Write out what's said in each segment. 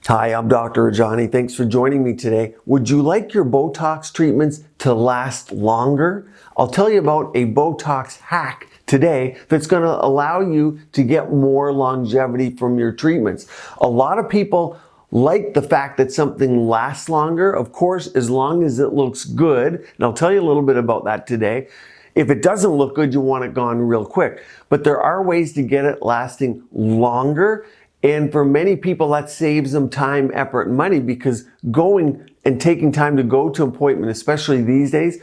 Hi, I'm Dr. Rajani. Thanks for joining me today. Would you like your Botox treatments to last longer? I'll tell you about a Botox hack today that's going to allow you to get more longevity from your treatments. A lot of people like the fact that something lasts longer, of course, as long as it looks good. And I'll tell you a little bit about that today. If it doesn't look good, you want it gone real quick. But there are ways to get it lasting longer. And for many people, that saves them time, effort, and money, because going and taking time to go to an appointment, especially these days,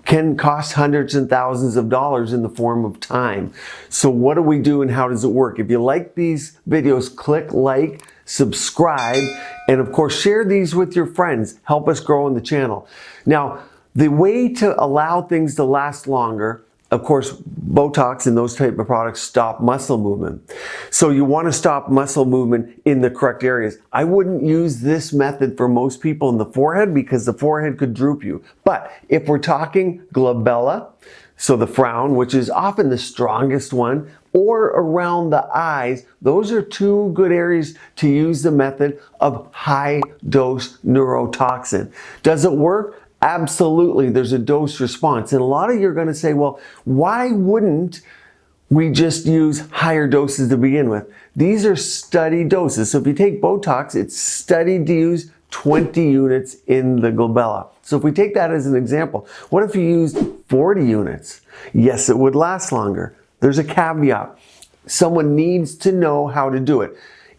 can cost hundreds and thousands of dollars in the form of time. So what do we do and how does it work? If you like these videos, click like, subscribe, and of course, share these with your friends. Help us grow on the channel. Now, the way to allow things to last longer, of course, Botox and those type of products stop muscle movement. So you want to stop muscle movement in the correct areas. I wouldn't use this method for most people in the forehead because the forehead could droop you. But if we're talking glabella, so the frown, which is often the strongest one, or around the eyes, those are two good areas to use the method of high dose neurotoxin. Does it work? Absolutely, there's a dose response. And a lot of you are going to say, well, why wouldn't we just use higher doses to begin with? These are studied doses. So if you take Botox, it's studied to use 20 units in the glabella. So if we take that as an example, what if you used 40 units? Yes, it would last longer. There's a caveat. Someone needs to know how to do it.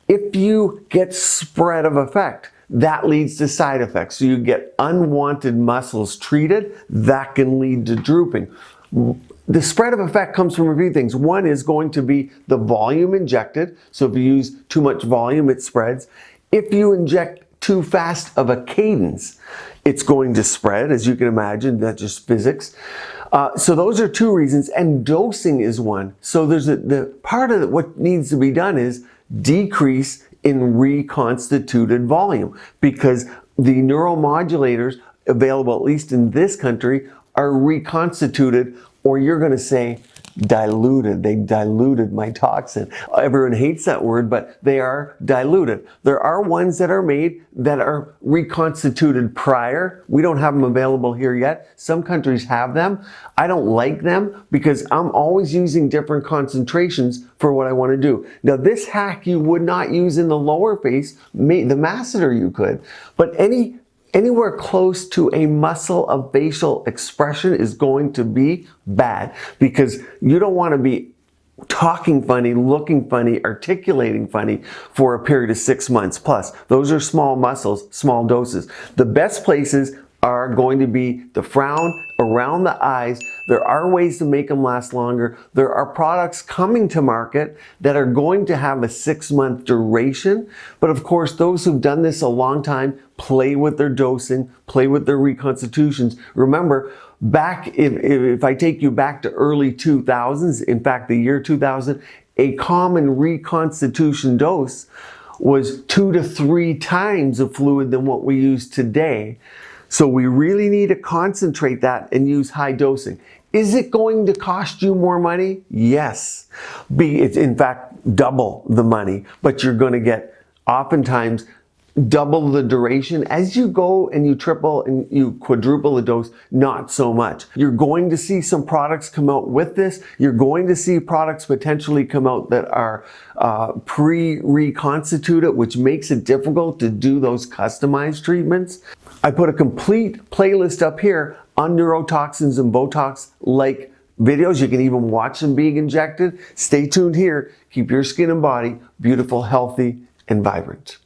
If you get spread of effect, that leads to side effects. So you get unwanted muscles treated, that can lead to drooping. The spread of effect comes from a few things. One is going to be the volume injected. So if you use too much volume, it spreads. If you inject too fast of a cadence, it's going to spread, as you can imagine. That's just physics. So those are two reasons, and dosing is one. So there's the part of what needs to be done is decrease in reconstituted volume, because the neuromodulators available, at least in this country, are reconstituted, or you're going to say diluted. They diluted my toxin. Everyone hates that word, but they are diluted. There are ones that are made that are reconstituted prior. We don't have them available here yet. Some countries have them. I don't like them because I'm always using different concentrations for what I want to do. Now, this hack you would not use in the lower face. The masseter you could, but anywhere close to a muscle of facial expression is going to be bad, because you don't want to be talking funny, looking funny, articulating funny for a period of 6 months plus. Those are small muscles, small doses. The best places are going to be the frown, around the eyes. There are ways to make them last longer. There are products coming to market that are going to have a 6-month duration. But of course, those who've done this a long time play with their dosing, play with their reconstitutions. Remember, if I take you back to early 2000s, in fact, the year 2000, a common reconstitution dose was 2 to 3 times the fluid than what we use today. So we really need to concentrate that and use high dosing. Is it going to cost you more money? Yes. It's in fact double the money, but you're going to get oftentimes double the duration. As you go and you triple and you quadruple the dose, not so much. You're going to see some products come out with this. You're going to see products potentially come out that are pre-reconstituted, which makes it difficult to do those customized treatments. I put a complete playlist up here on neurotoxins and Botox like videos. You can even watch them being injected. Stay tuned here. Keep your skin and body beautiful, healthy, and vibrant.